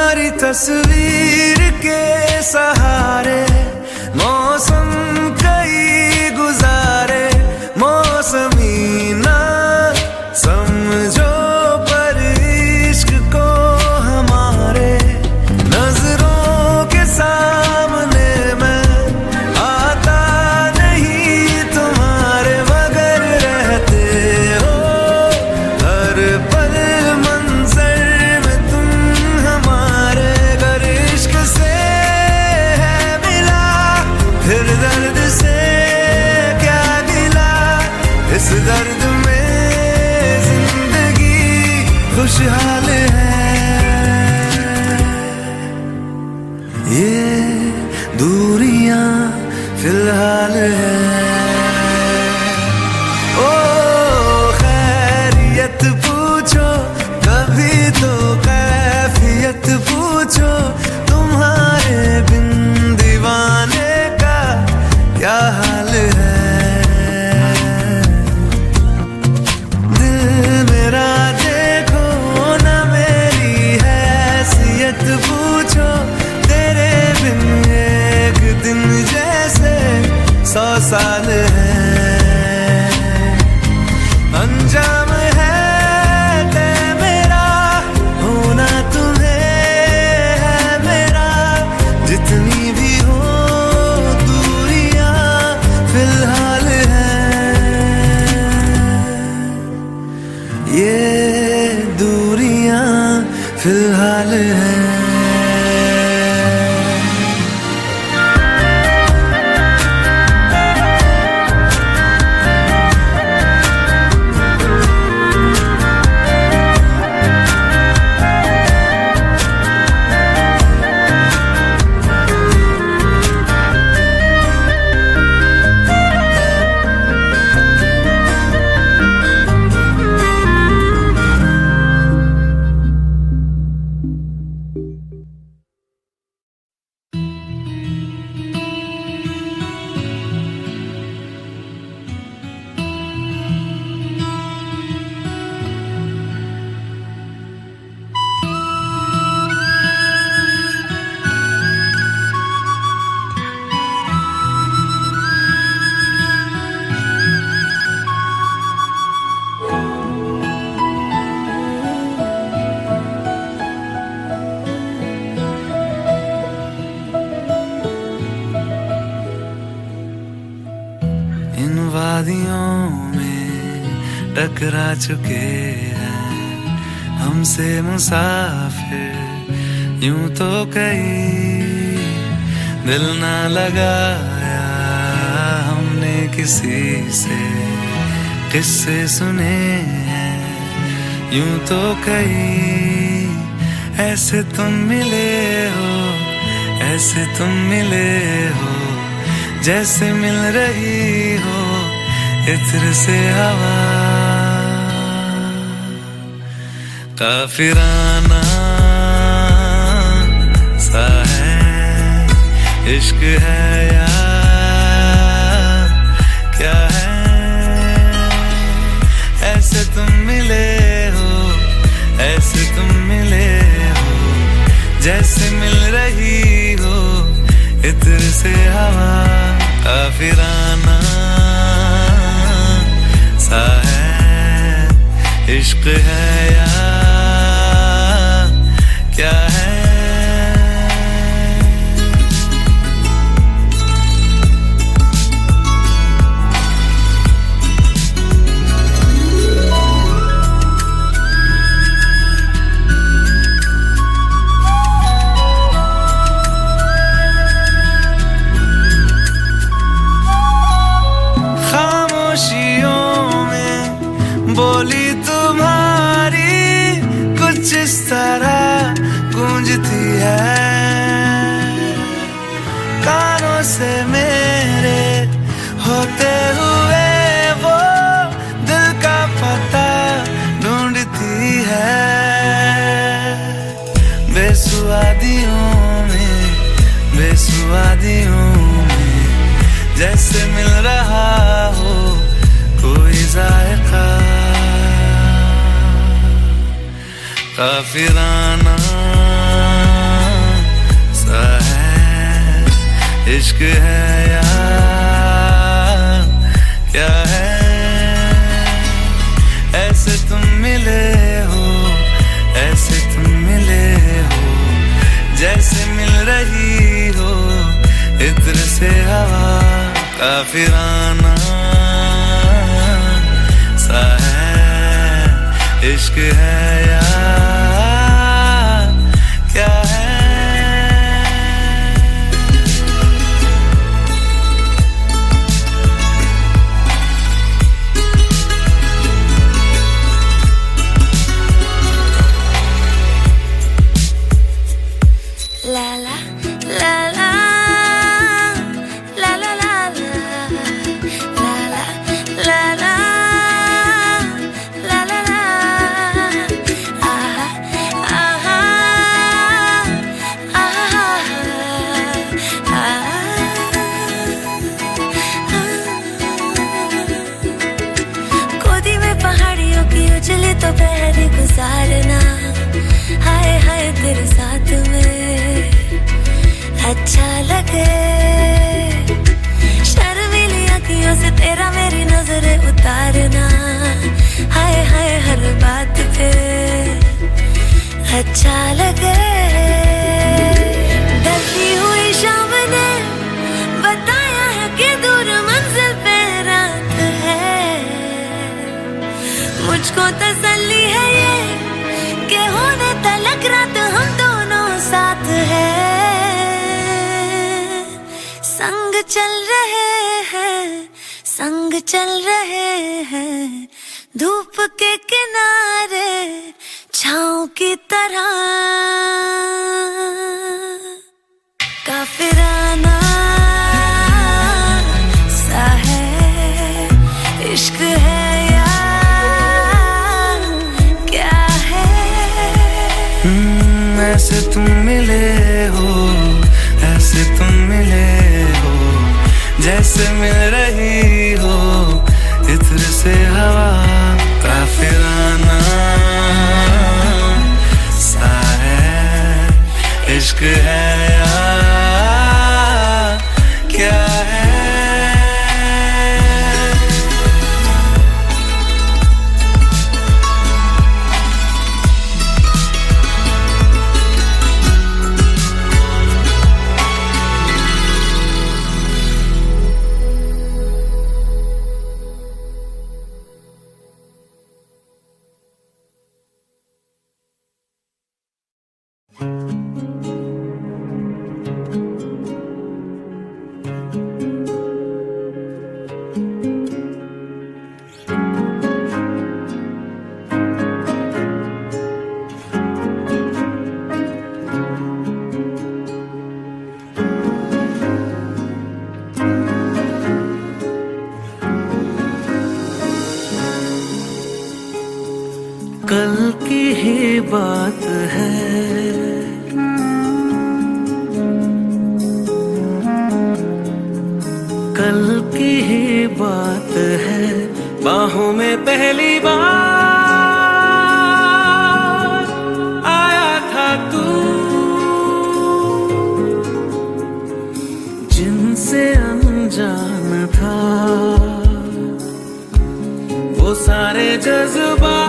तुम्हारी तस्वीर के सहारे मौसम कई गुजारे, मौसमी ना समझो पर इश्क को हमारे, नजरों के सामने मैं आता नहीं तुम्हारे, मगर रहते हो हर पल मंजर में तुम हमारे। अगर इश्क से है मिला फिर दर्द से क्या गिला, इस दर्द में जिंदगी खुशहाल है। ये दूरियां फिलहाल है। ओ खैरियत पूछो कभी तो कैफियत पूछो, तुम्हारे बिन दीवाने का क्या हाल है। दिल मेरा देखो ना मेरी हैसियत पूछो, तेरे बिन एक दिन जैसे 100 साल है। अंजाम है तय मेरा होना तुम्हें है मेरा, जितनी भी हो दूरियां फिलहाल है। ये दूरियां फिलहाल है। इन वादियों में टकरा चुके हैं हमसे मुसाफिर, यूं तो कहीं दिल ना लगाया हमने किसी से, किस्से सुने हैं यूं तो कहीं। ऐसे तुम मिले हो, ऐसे तुम मिले हो, जैसे मिल रही हो इत्र से हवा। काफिराना सा है इश्क है या क्या है। ऐसे तुम मिले हो, ऐसे तुम मिले हो, जैसे मिल रही हो इत्र से हवा। काफिराना सा है इश्क है या क्या है। बोली तुम्हारी कुछ इस तरह गूंजती है, कानों से मेरे होते हुए वो दिल का पता ढूंढती है। बेसुआदियों में, बेसुआदियों में जैसे मिल रहा हो कोई जायका। काफिराना इश्क है या क्या है? ऐसे तुम मिले हो, ऐसे तुम मिले हो, जैसे मिल रही हो इत्र से हवा, काफिराना सा है। इश्क है या क्या है? La la la la la la la la la la la la la la aha aha aha गोदी में पहाड़ियों की उजली तो पहरी गुजारना, हाय हाय तेरे साथ में अच्छा लगे। शर्मीली अखियों से तेरा मेरी नजरें उतारना, हाय हाय हर बात पे अच्छा लगे। ढलती हुई शाम ने बताया है कि दूर मंजिल पे रात है, मुझको तसल्ली है ये कि होने तलक रात हम दोनों साथ हैं। संग चल रहे हैं, संग चल रहे हैं, धूप के किनारे छाँव की तरह, काफिराना सा है। इश्क है या क्या है? ऐसे तुम मिले हो, ऐसे तुम मिले हो, जैसे मिल रही हो इत्र से हवा, काफिराना सा है। इश्क है या क्या है? कल की ही बात है, कल की ही बात है, बाहों में पहली बार आया था तू, जिनसे अनजान था वो सारे जज्बात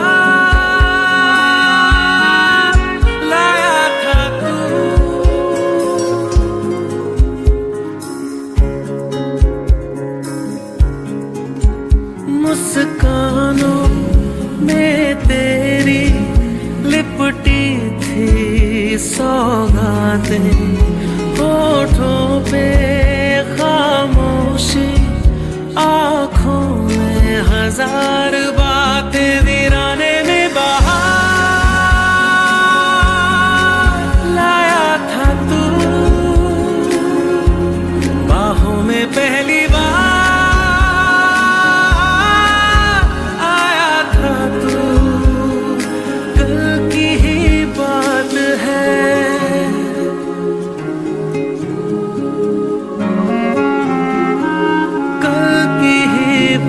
मुस्कानों में तेरी लिपटी थी सौगातें, होठों पे खामोशी, आँखों में हजार बातें, वीराने में बहार लाया था तू, बाहों में पहली बार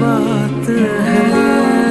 बात है।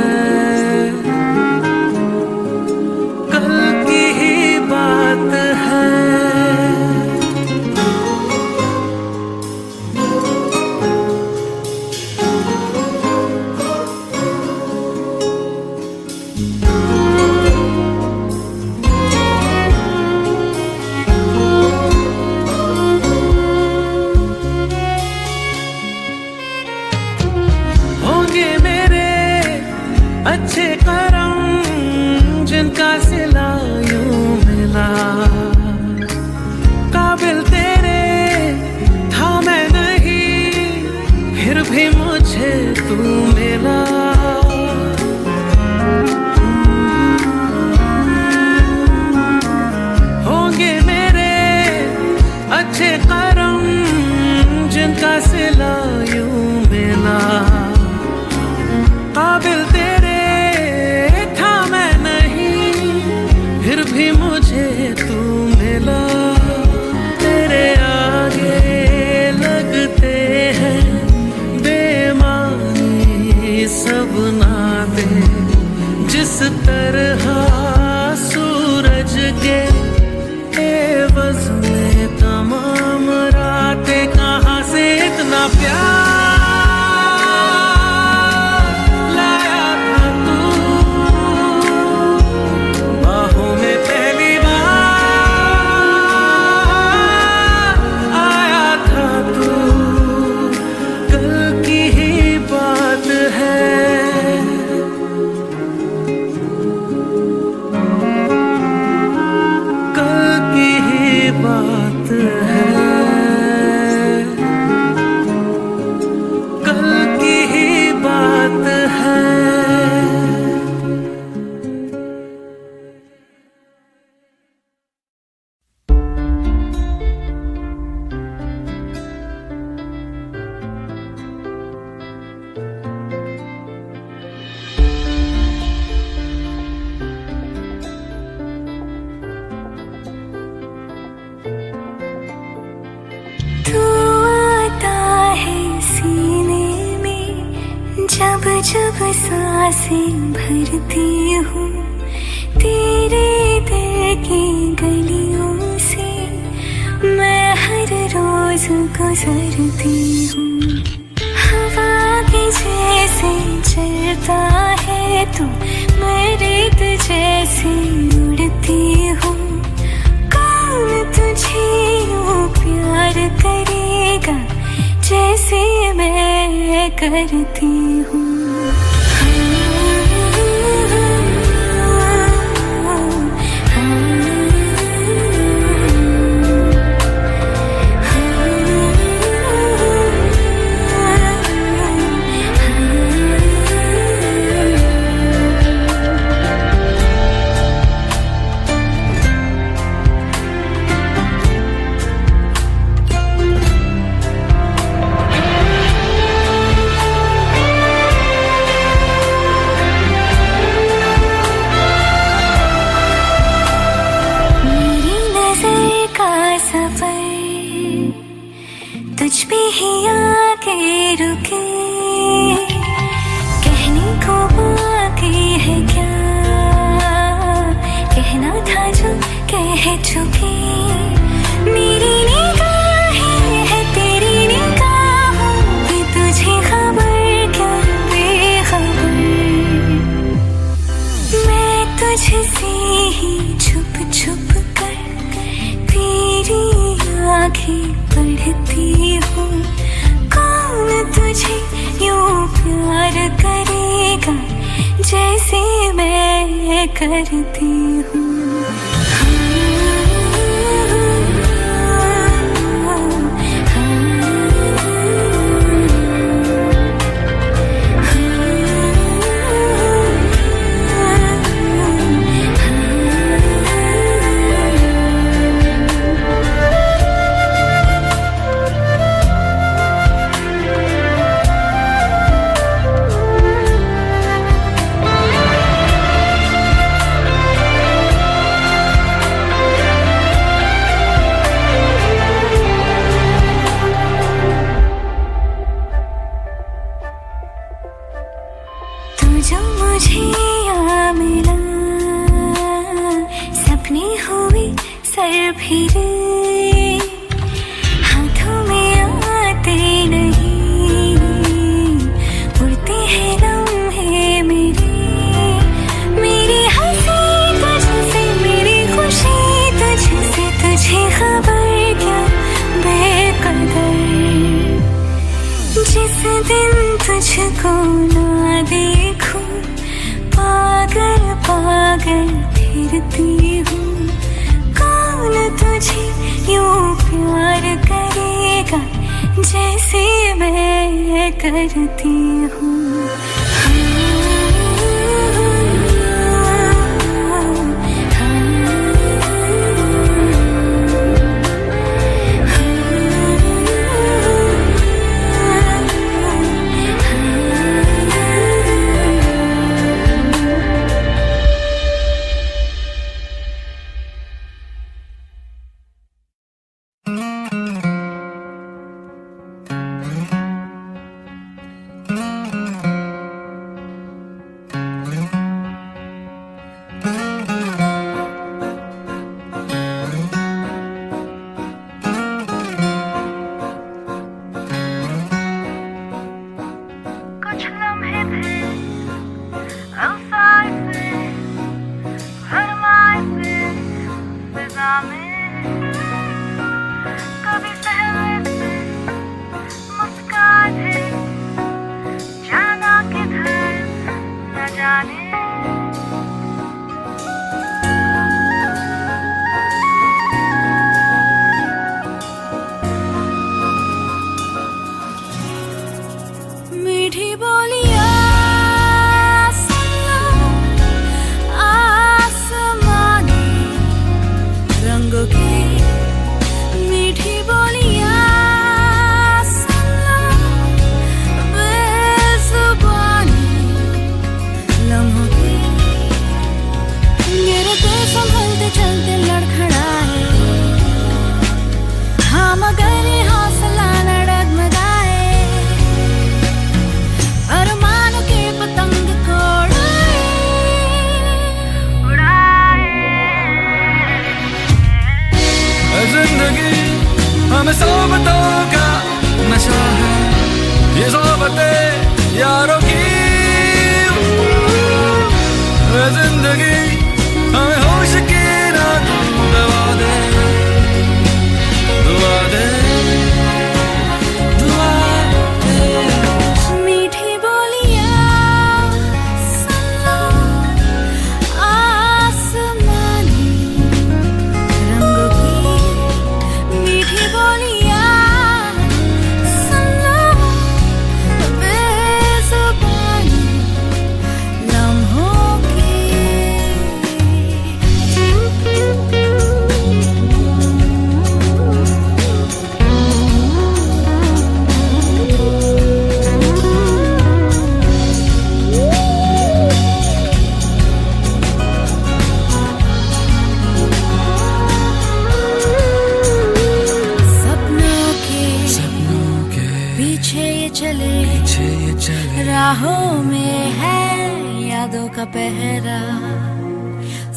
है, कल की ही बात है। तू आता है सीने में, जब जब सांसें भरती हूँ, तेरे दिल की गलियों से मैं हर रोज गुजरती हूँ। हवा की जैसे चलता है तू, मैं रेत जैसे उड़ती हूँ। कौन तुझे यूं प्यार करेगा जैसे मैं करती हूँ। तुझ पे ही आके रुके, कहने को बाकी है क्या, कहना था जो कह चुके। मेरी निगाहें है तेरी निगाहों की, तुझे खबर क्या बेखबर। मैं तुझसे ही छुप छुप कर तेरी आँखें पढ़ती हूँ। कौन तुझे यूं प्यार करेगा जैसे मैं करती हूँ। जो मुझे यहाँ मिला, सपने हुए सर फिरे, हाथों में आते नहीं, उड़ते हैं लम्हे मेरे। मेरी हंसी तुझसे, मेरी खुशी तुझसे, तुझे खबर क्या बेकदर। जिस दिन तुझको ना देखूं, पागल पागल फिरती हूँ। कौन तुझे यूं प्यार करेगा जैसे मैं करती हूँ। हमें सोबतों का नशा है, ये सोबतें यारों की। जिंदगी हमें होश की ना दवा दे, दुआ दे, दुआ दे। मीठी बोलियां सुन लो, आसमानी रंगों की। मीठी बोलियां सुन लो, बेज़ुबानी लम्हों की। सपनों के पीछे ये चले, राहों राहों में है यादों का पहरा।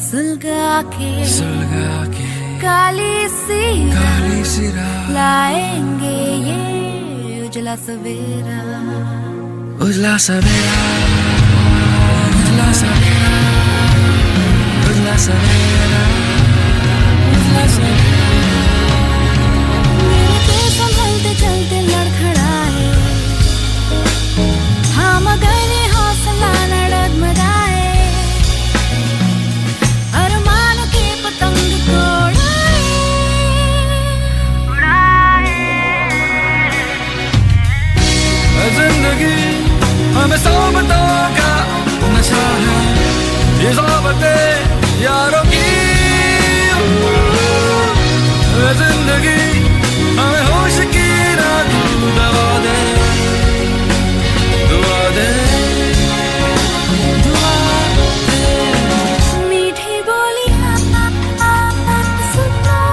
सुलगा के सुलगा के काली सी काली सी रात, लाएंगे ये उजला सवेरा। उजला सवेरा, उजला सवेरा, उजला सवेरा, उजला सवेरा। मेरे पे संभलते चलते लड़खड़ाए, हाँ मगर ये हौसला न डगमगाए। अरमानों के पतंग को जिंदगी हमें सोबतों का नशा है, ये सोबतें यारों की। जिंदगी हमें होश की ना दवा दे, दुआ दे, दुआ दे। मीठी बोलियां सुन लो,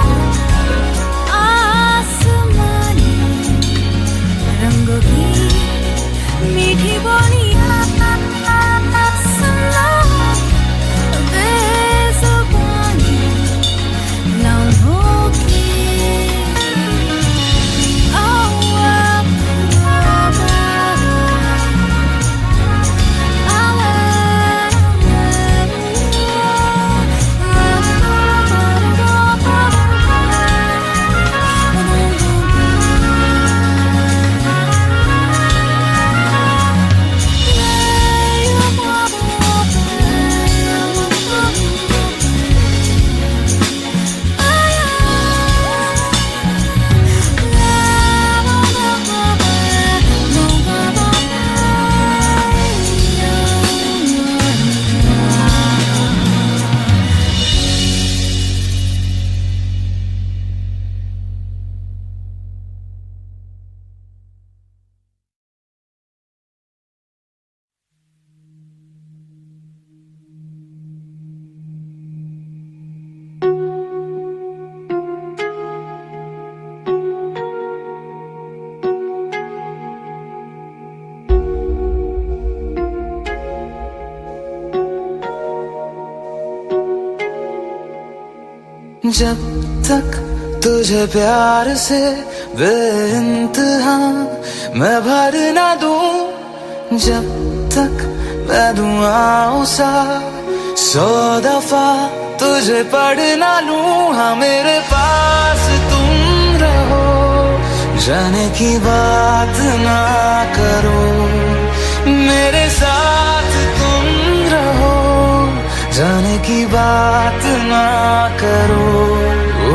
आसमानी रंगों की। मीठी बोलियां सुन लो, बेज़ुबानी लम्हों की। जब तक तुझे प्यार से बेइंतहा मैं भर ना दूं, जब तक मैं दुआओं सा 100 दफा तुझे पढ़ ना लूं। हाँ मेरे पास तुम रहो, जाने की बात ना करो। मेरे साथ तुम रहो, जाने की बात ना करो। ओ,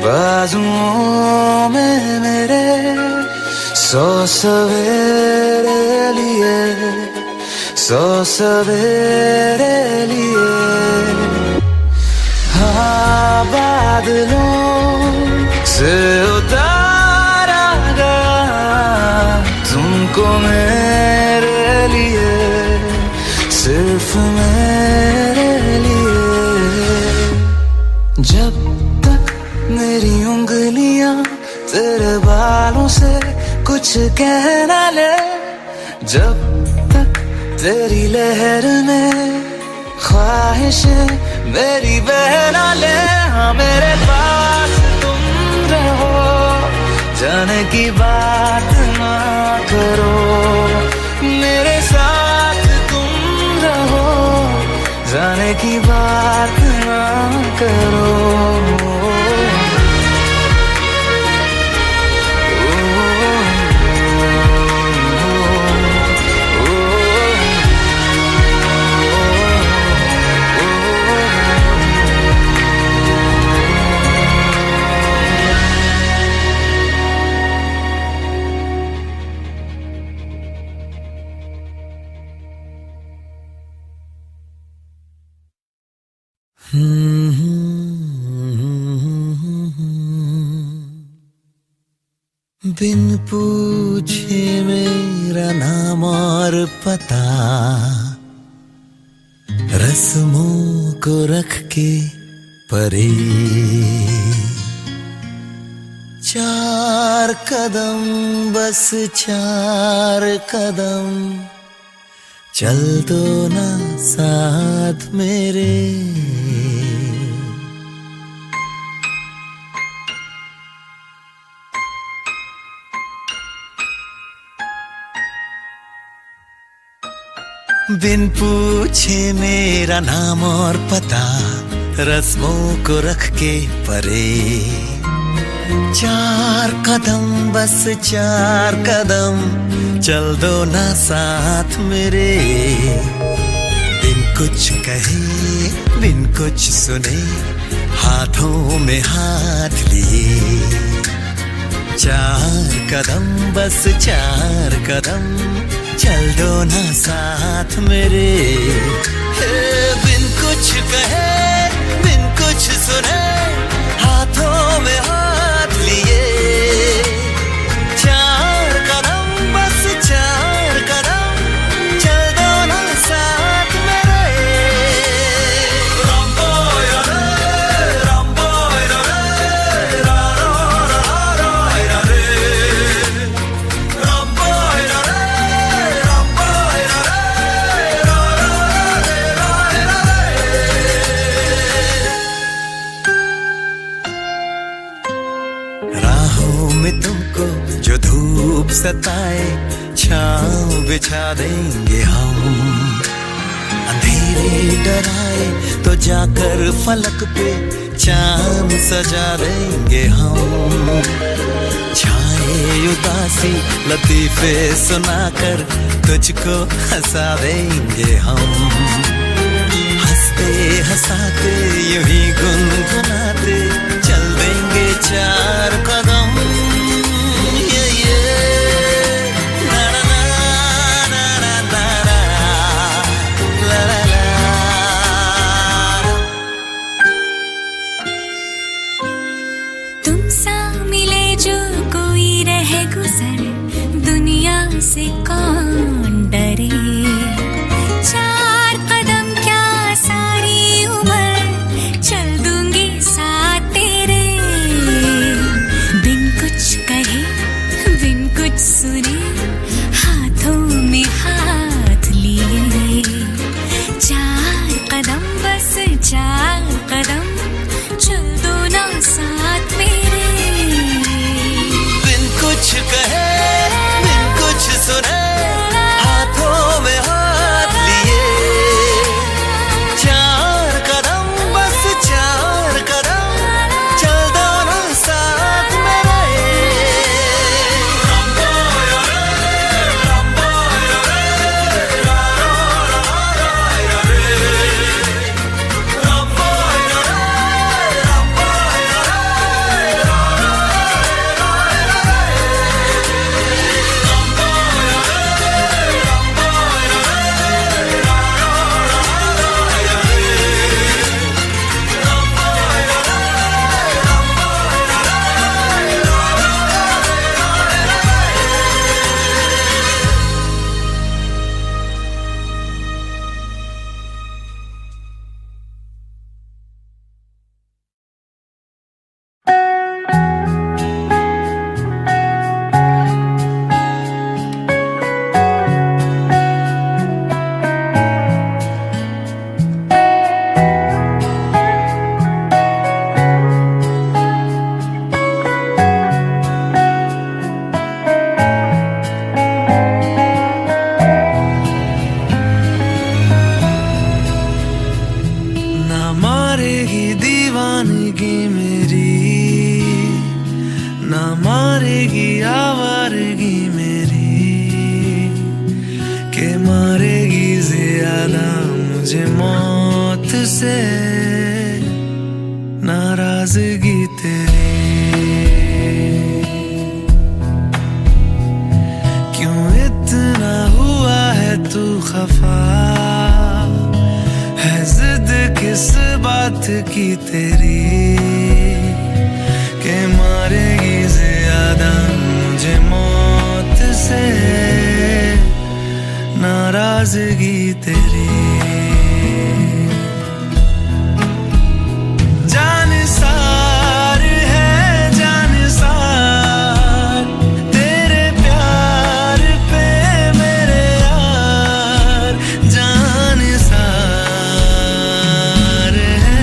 बाजुओं में मेरे 100 सवेरे लिए, 100 सवेरे लिए। बादलों से उतारा गया तुमको मेरे लिए, सिर्फ मेरे लिए। जब तक मेरी उंगलियां तेरे बालों से कुछ कह ना ले, जब तक तेरी लहर में ख्वाहिशें मेरी बह ना ले। हाँ मेरे पास तुम रहो, जाने की बात ना करो, मेरे साथ तुम रहो, जाने की बात ना करो। बिन पूछे मेरा नाम और पता, रस्मों को रख के परे, चार कदम बस चार कदम, चल दो ना साथ मेरे। बिन पूछे मेरा नाम और पता, रस्मों को रख के परे, चार कदम बस चार कदम, चल दो ना साथ मेरे। बिन कुछ कहे बिन कुछ सुने, हाथों में हाथ लिए, चार कदम बस चार कदम, चल दो ना साथ मेरे। बिन कुछ कहे बिन कुछ सुने, हाथों में हाथ लिए, चार कदम बस चार कदम, चल दो ना साथ मेरे। तुमको जो धूप सताए, छाँव बिछा देंगे हम, अंधेरे डराए तो जाकर फलक पे चांद सजा देंगे हम। छाए उदासी लतीफे सुनाकर तुझको हंसा देंगे हम, हंसते हंसाते यूं ही गुनगुनाते चल देंगे चार कदम। से कौन डरे, चार कदम क्या सारी उम्र, चल दूंगी साथ तेरे। बिन कुछ कहे बिन कुछ सुने, हाथों में हाथ लिए, चार कदम बस चार कदम, चल दो ना साथ मेरे। बिन कुछ कहे सुने, मारेगी दीवानगी मेरी, ना मारेगी आवारगी मेरी, के मारेगी ज्यादा मुझे मौत से नाराजगी तेरी। क्यों इतना हुआ है तू खफा, है जिद किस बात की तेरी, के मारेगी ज्यादा मुझे मौत से नाराजगी तेरी। जान सार है जान सार, तेरे प्यार पे मेरे यार जान सार है।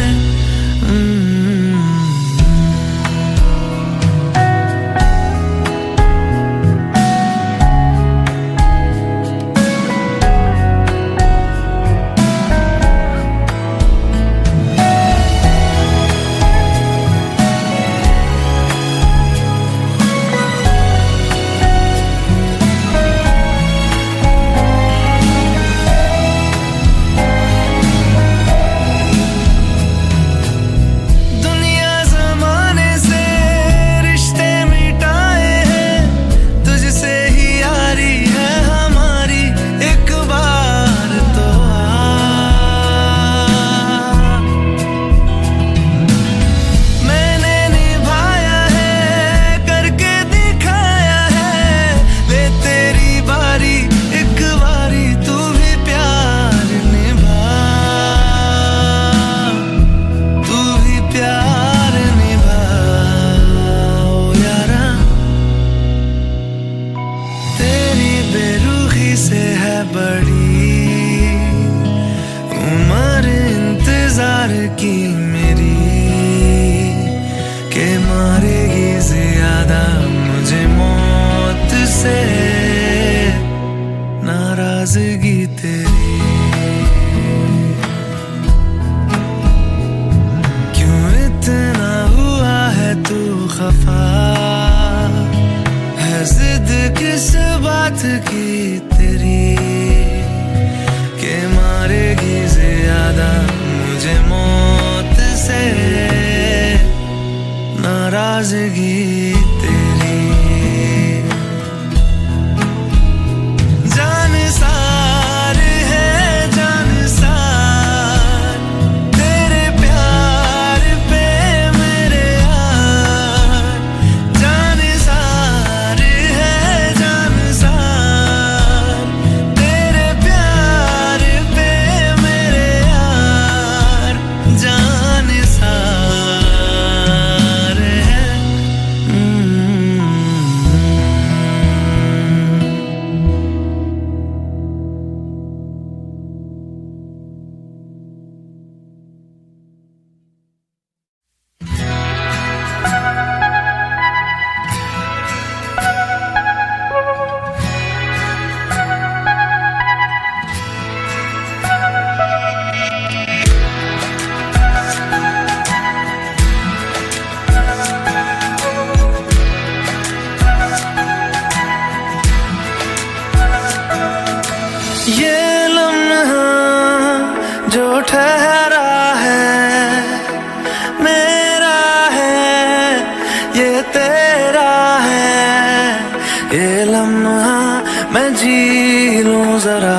की मेरी, के मारेगी ज्यादा मुझे मौत से नाराजगी तेरी। क्यों इतना हुआ है तू खफा, है जिद किस बात की तेरी, के मारेगी ज्यादा मुझे मौत से नाराजगी तेरी। जान सार है जान सार, तेरे प्यार पे मेरे यार जान सार है जान सार, तेरे प्यार पे मेरे यार जान सार है। ये लम्हा जो ठहरा है मेरा है, ये तेरा है, ये लम्हा मैं जी लूं जरा।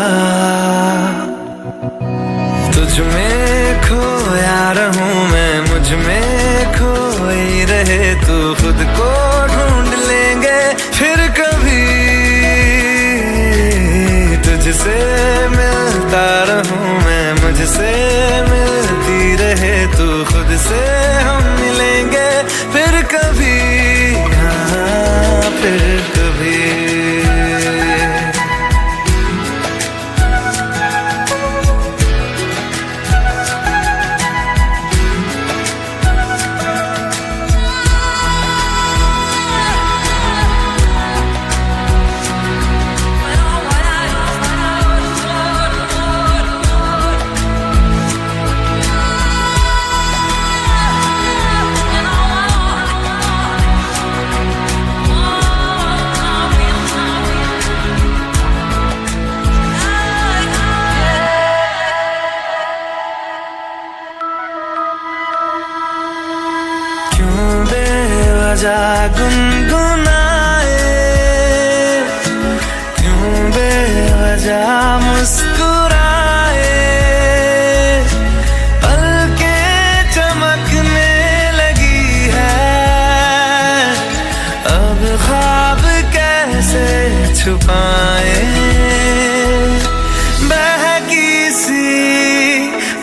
तुझ में खोया रहूं मैं, मुझ में खोई रहे तू, खुद को ढूंढ लेंगे फिर कभी। तुझसे मिलता रहूं मैं, मुझसे मिलती रहे तू, खुद से हम मिलेंगे फिर कभी, हाँ फिर कभी। क्यों बेवजह गुनगुनाए, क्यों बेवजह मुस्कुराए, पलकें चमकने लगी है, अब ख्वाब कैसे छुपाए, बहकी सी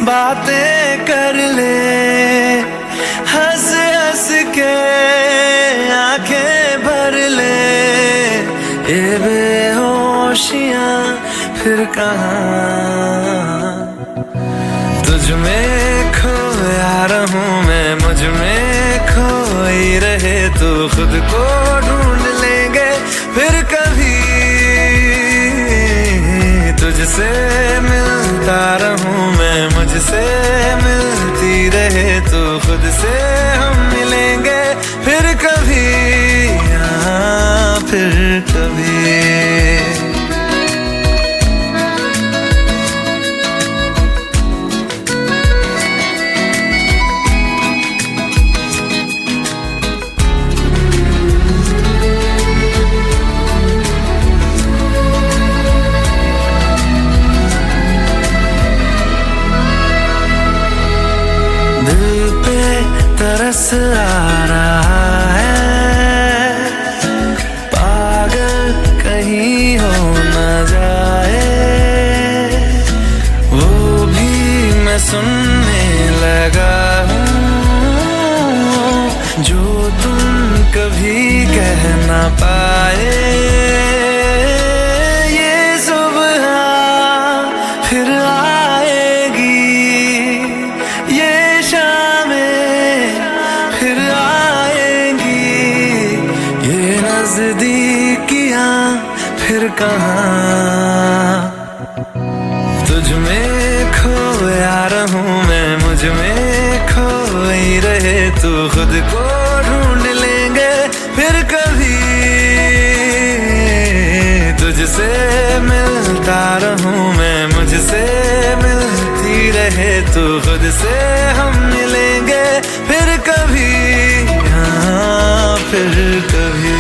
बातें कर ले, हंस हंस के आंखें भर ले, ये बेहोशियां फिर कहाँ। तुझ में खोया रहूं मैं, मुझ में खोई रहे तू, खुद को ढूंढ लेंगे फिर कभी, तुझसे मिलता रहूं मैं, मुझसे मिलती रहे तू, खुद से हम मिलेंगे फिर कभी, हाँ फिर कभी। तरस आ रहा है, पागल कहीं हो न जाए, वो भी मैं सुनने लगा हूँ, जो तुम कभी कह ना पाए, ये सुबह फिर आएगी, ये फिर आएंगी, ये नजदीकियां फिर कहाँ। तुझ में खोया रहूं मैं, मुझ में खोई रहे तू, खुद को ढूंढ लेंगे फिर कभी, तुझसे मिलता रहूं मैं, मुझसे मिलती रहे तू, खुद से हम मिलेंगे फिर कभी, हाँ फिर कभी।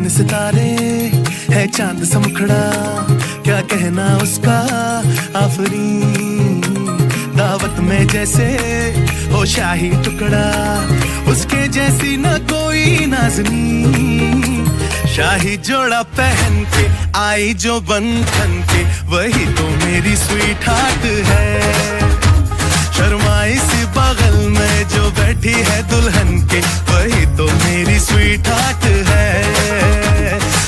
सितारे है चांद सा मुखड़ा, क्या कहना उसका आफरी, दावत में जैसे हो शाही टुकड़ा, उसके जैसी न कोई नाज़नी, शाही जोड़ा पहन के आई जो बंधन के, वही तो मेरी स्वीट हार्ट है, शर्माई सी बगल में जो बैठी है दुल्हन के, वही तो मेरी स्वीट हार्ट है,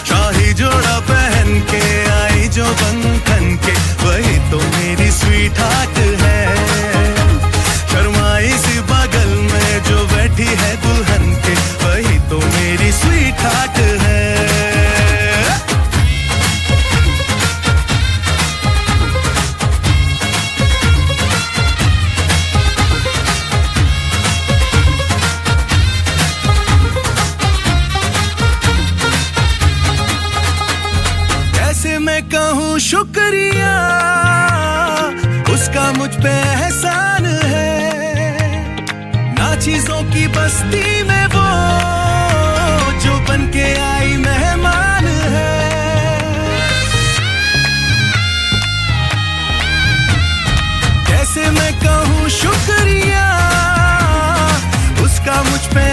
शाही जोड़ा पहन के आई जो बंधन के, वही तो मेरी स्वीट हार्ट है, शर्माई सी बगल में जो बैठी है दुल्हन के, वही तो मेरी स्वीट हार्ट है। मैं कहूँ शुक्रिया, उसका मुझ पे एहसान है, ना चीजों की बस्ती में वो जो बन के आई मेहमान है, कैसे मैं कहूँ शुक्रिया, उसका मुझ पे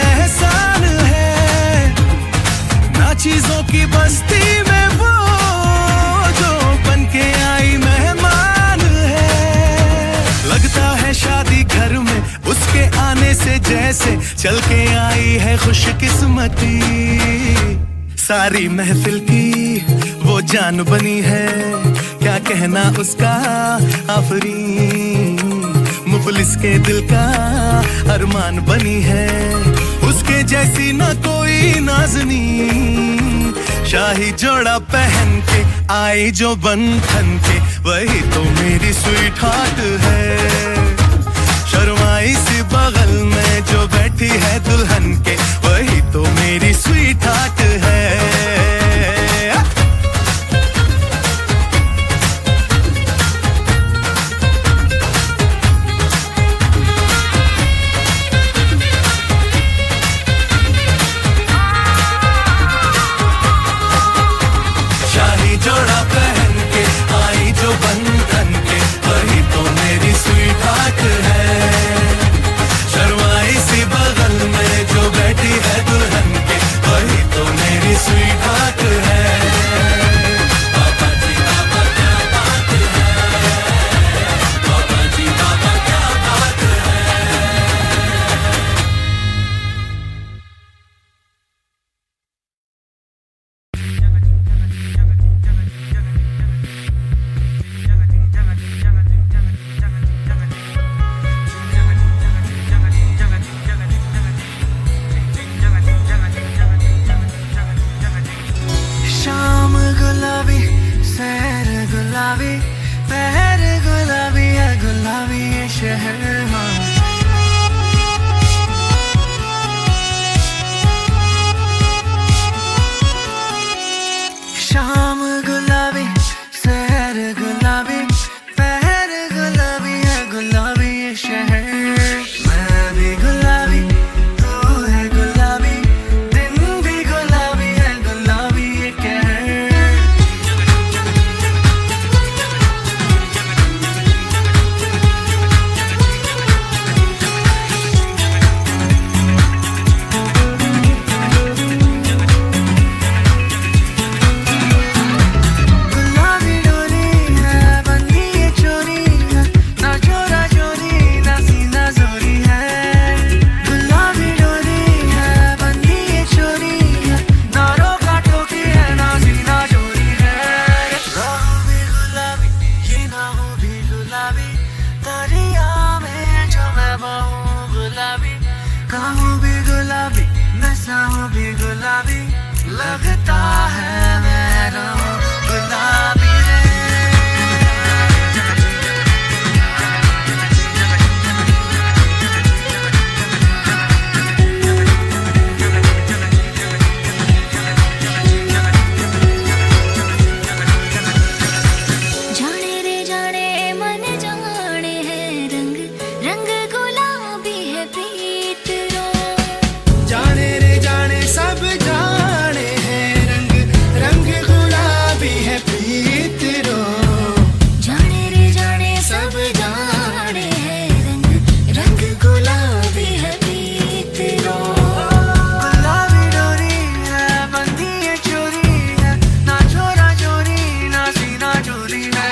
आने से जैसे चल के आई है खुशकिस्मती। सारी महफिल की वो जान बनी है, क्या कहना उसका आफरीन। मुफलिस के दिल का अरमान बनी है, उसके जैसी ना कोई नाज़नी। शाही जोड़ा पहन के आई जो बंधन के, वही तो मेरी स्वीट हार्ट है। शर्माई सी बगल में जो बैठी है दुल्हन के, वही तो मेरी स्वीट हार्ट है। शाही जोड़ा पहन के आई जो बंधन के, वही तो मेरी स्वीट हार्ट है। शर्माई सी बगल में जो बैठी है दुल्हन के, वही तो मेरी स्वीट हार्ट है। बाबा जी बाबा क्या बात है, बाबा जी बाबा क्या बात है। शाम गुलाबी सैर गुलाबी पहर गुलाबी है, गुलाबी ये शहर। शाम गुलाबी सैर गुलाबी पहर गुलाबी है, गुलाबी ये शहर। मैं भी गुलाबी तू है गुलाबी, दिन भी गुलाबी है, गुलाबी ये कहर। गुलाबी डोरी है बंदी ये चोरी है, ना चोरा चोरी ना सीना जोरी है। गुलाबी डोरी है बंदी ये चोरी है, ना रोका टोकी है ना सीना चोरी है। राहों भी गुलाबी ये ना हो भी गुलाबी, दरिया में जो मैं बहूं गुलाबी। कहूँ भी गुलाबी नशा हो भी गुलाबी, लगता है मैं रहूं गुलाबी रे। जाने रे जाने मन जाने है रंग, रंग गुलाबी है प्रीत रो। जाने रे जाने सब जाने हैं रंग, रंग गुलाबी है प्रीत रो। जाने रे जाने सब जाने है रंग, रंग गुलाबी है प्रीत रो। गुलाबी डोरी है बंदी ये चोरी है, ना चोरा चोरी ना सीना चोरी है।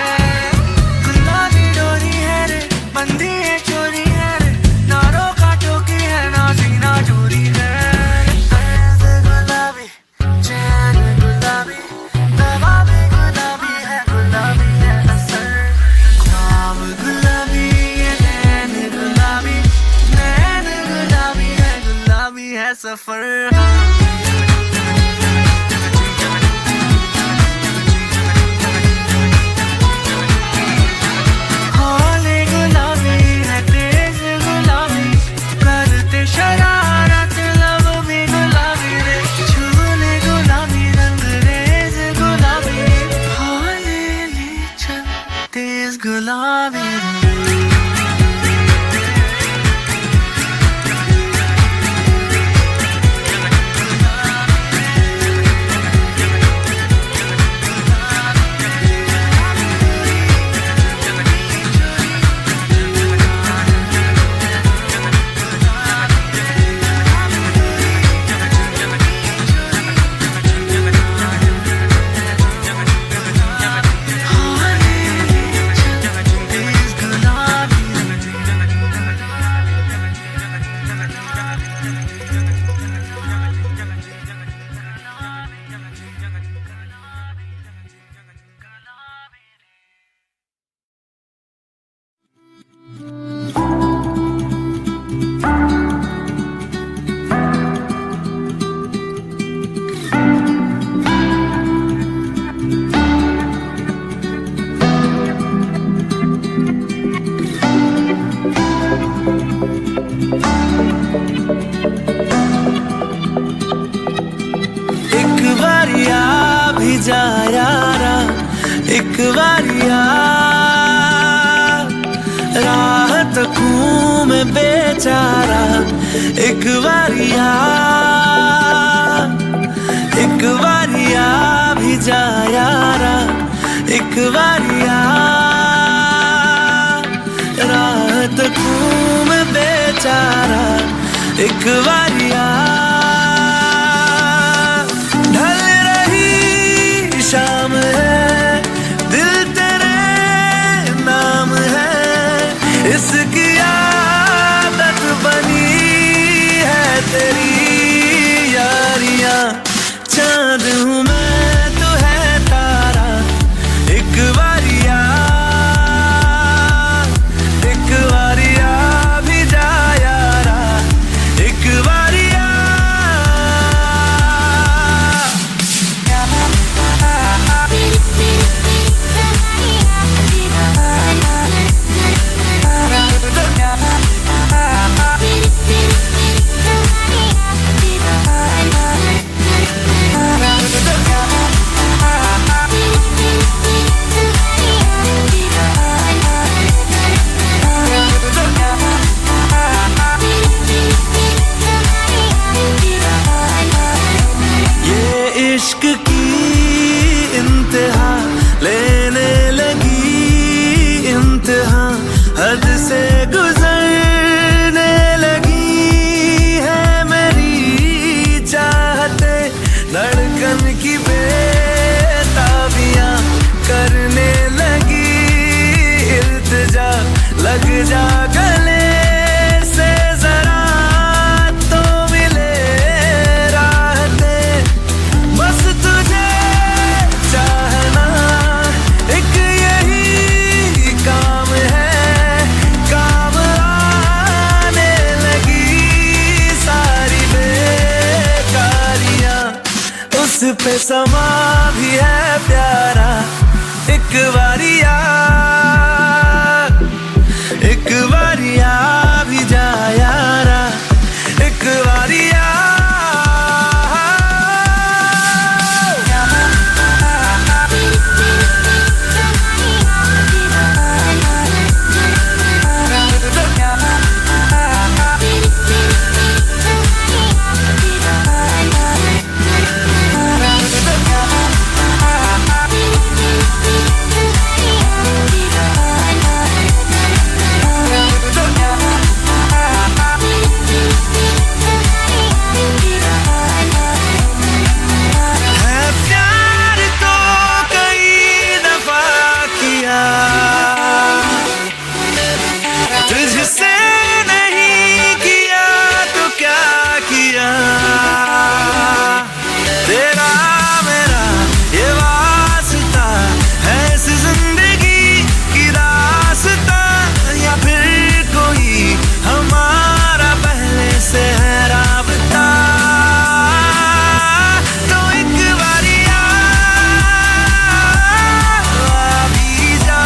गुलाबी डोरी है रे बंदी ये चोरी है रे, ना रोका टोकी है ना सीना चोरी है। फैज़ गुलाबी चैन गुलाबी, दवा भी गुलाबी है, गुलाबी है असर। ख्वाब गुलाबी ये नैन गुलाबी, नैन गुलाबी है, गुलाबी है सफर। हौले गुलाबी है तेज गुलाबी, करते शरारत लब भी गुलाबी रे। झूले गुलाबी रंग रेज गुलाबी, हौले ले चल तेज गुलाबी रे। एक बारिया भी जा यारा, एक बारिया राह तकूं मैं बेचारा, एक बारिया भी जा यारा, एक बारिया राह तकूं मैं बेचारा, एक बारिया ढल रही शाम है, दिल तेरे नाम है, इसकी आदत बनी है तेरी यारियां। चांद हूँ मैं तो है तारा, एक बारिया भी जा यारा, एक बारिया। इश्क की इंतहा लेने लगी, इंतहा हद से गुजरने लगी है मेरी चाहते, धड़कन की बेताबियां करने लगी, इल्तिजा लग जा गले से जरा तो मिले राहते, बस तुझे चाहना एक यही काम है, काम आने लगी सारी बेकारियां, उस पे समा भी है प्यारा, एक बारिया भी जा यारा, एक बारिया। तुझसे नहीं किया तो क्या किया, तेरा मेरा ये वास्ता है इस जिंदगी की रास्ता, या फिर कोई हमारा पहले से है राबता, तो एक बारिया भी जा,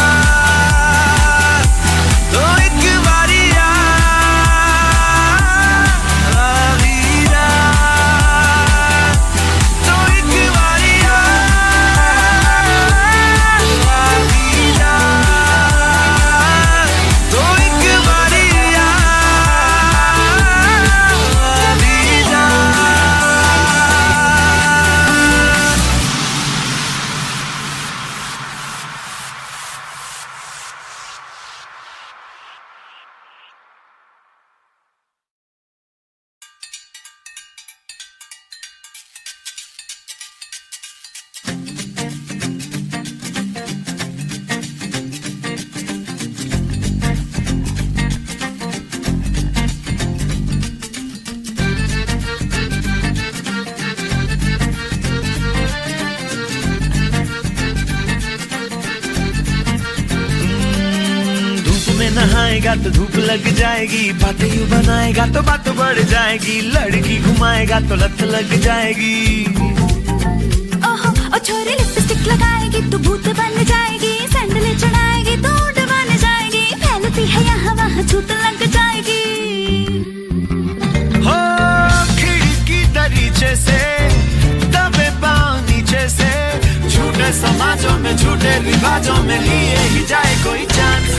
तो एक बारिया भी जा, तो एक बारिया भी जा, तो एक बारिया भी जा। नहाएगा तो धूप लग जाएगी, बातें यूं बनाएगा तो बात बढ़ जाएगी, लड़की घुमाएगा तो लत लग जाएगी। ओहो ओ छोरी लिपस्टिक लगाएगी तो भूत बन जाएगी, सैंडल चढ़ाएगी तो उड़ बन जाएगी, फैलती है यहाँ वहाँ छूट लग जाएगी। समाजों में झूठे रिवाजों में लिए ही जाए कोई चांस।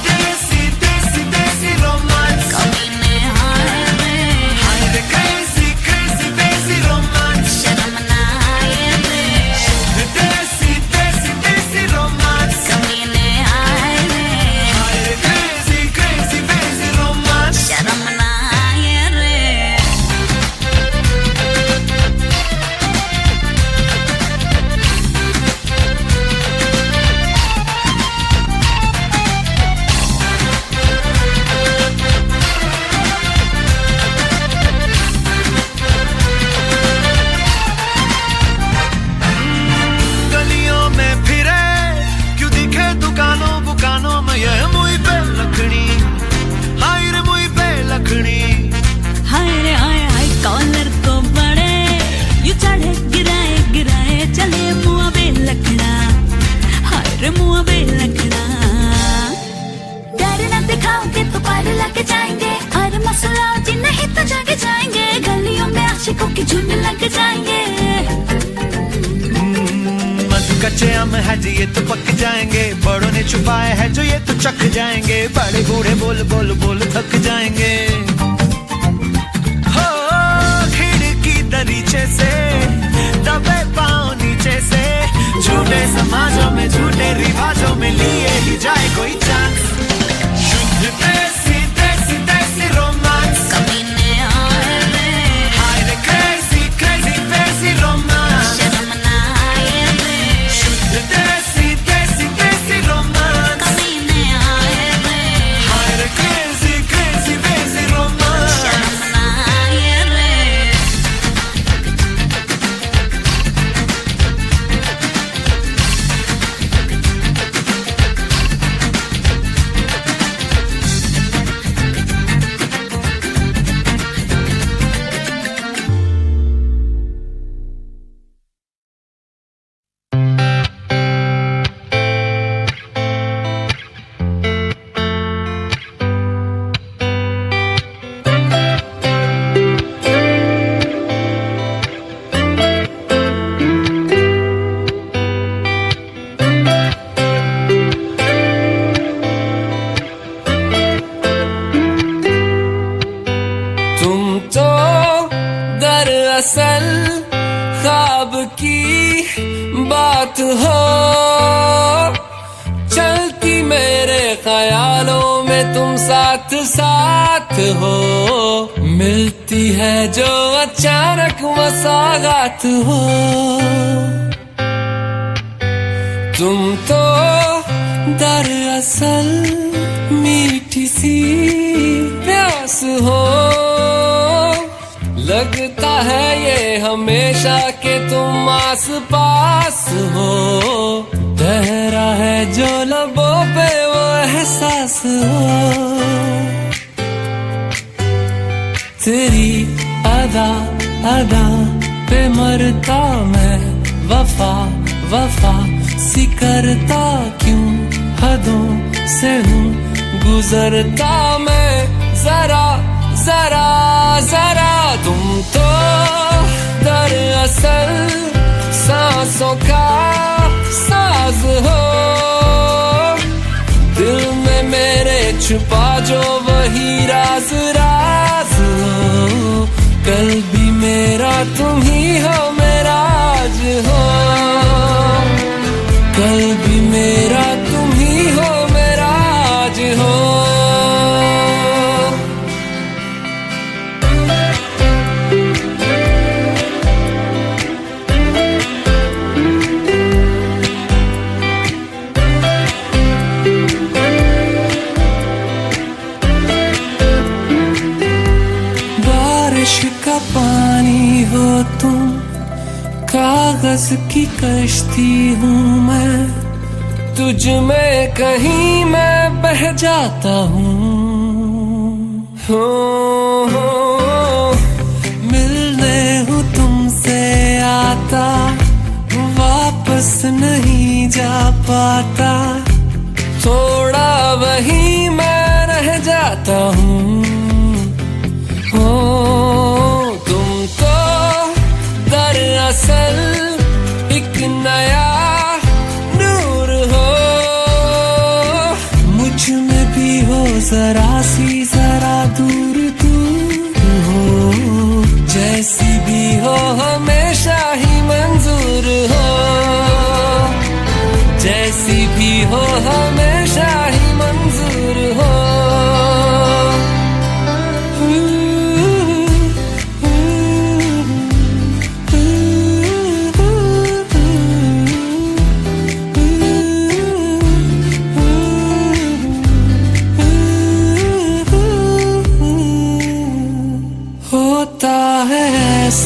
देसी देसी देसी रोमांस, कमीने हाय रे, हाय रे crazy crazy देसी रोमांस, शर्म ना आए रे, देसी देसी देसी रोमांस, कमीने हाय रे, हाय रे crazy crazy देसी रोमांस। शर्म ना आए रे। गलियों में फिरे क्यों दिखे दुकानों बुकानों में ये मुई पे लखनी, हाय रे मुई पे लखनी। हाय रे हाय हाय कॉलर को बड़े यू चढ़े गिराए गिराए चले मुआ बे लखड़ा, हाय रे मुआ बे लखड़ा। डर न दिखाओगे तो पार लग जाएंगे, और मसला जी नहीं तो जाके जाएंगे, गलियों में आशिकों की झुंड लग जाएंगे। मधु कच्चे आम है जी ये तो पक जाएंगे, बड़ों ने छुपाए है जो ये तो चख जाएंगे, बड़े बूढ़े बोल बोल बोल थक जाएंगे। हो खिड़की दरीचे से दबे पाँव नीचे से, झूठे समाजों में झूठे रिवाजों में लिए ही जाए कोई चांस। शुद्ध देसी देसी देसी रोमांस, कमीने हाय रे, हाय रे crazy crazy देसी रोमांस, शर्म ना आए रे, शुद्ध देसी देसी देसी रोमांस, कमीने हाय रे, हाय रे crazy crazy देसी रोमांस। शर्म ना आए रे। तुम तो दरअसल ख्वाब की बात हो, चलती मेरे ख्यालों में तुम साथ साथ हो, मिलती है जो अचानक मसागात हो। तुम तो दरअसल मीठी सी प्यास हो, लगता है ये हमेशा के तुम आस पास हो, ठहरा है जो लबों पे वो एहसास हो। तेरी अदा अदा पे मरता मैं, वफा वफा सी करता क्यों, हदों से हूँ गुजरता मैं, जरा जरा जरा। तुम तो दरअसल सांसों का साज हो, दिल में मेरे छुपा जो वही राज राज हो, कल भी मेरा तुम ही हो मेरा आज हो, कल भी मेरा तुम ही हो मेरा आज हो। बारिश का पानी हो तुम, कागज की कश्ती हूँ मैं, तुझ में कहीं मैं बह जाता हूँ। हो मिलने हूँ तुमसे आता, वापस नहीं जा पाता, थोड़ा वहीं मैं रह जाता हूँ। हो तुम तो दरअसल एक नया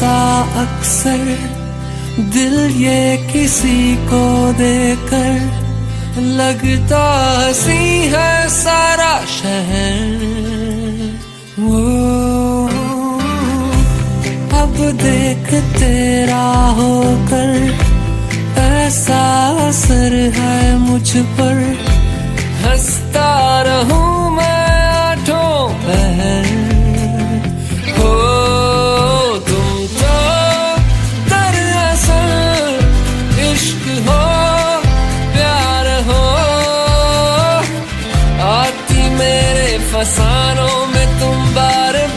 ऐसा अक्सर दिल ये किसी को देकर लगता हंसी है सारा शहर। वो अब देख तेरा होकर ऐसा असर है मुझ पर, हंसता रहूं मैं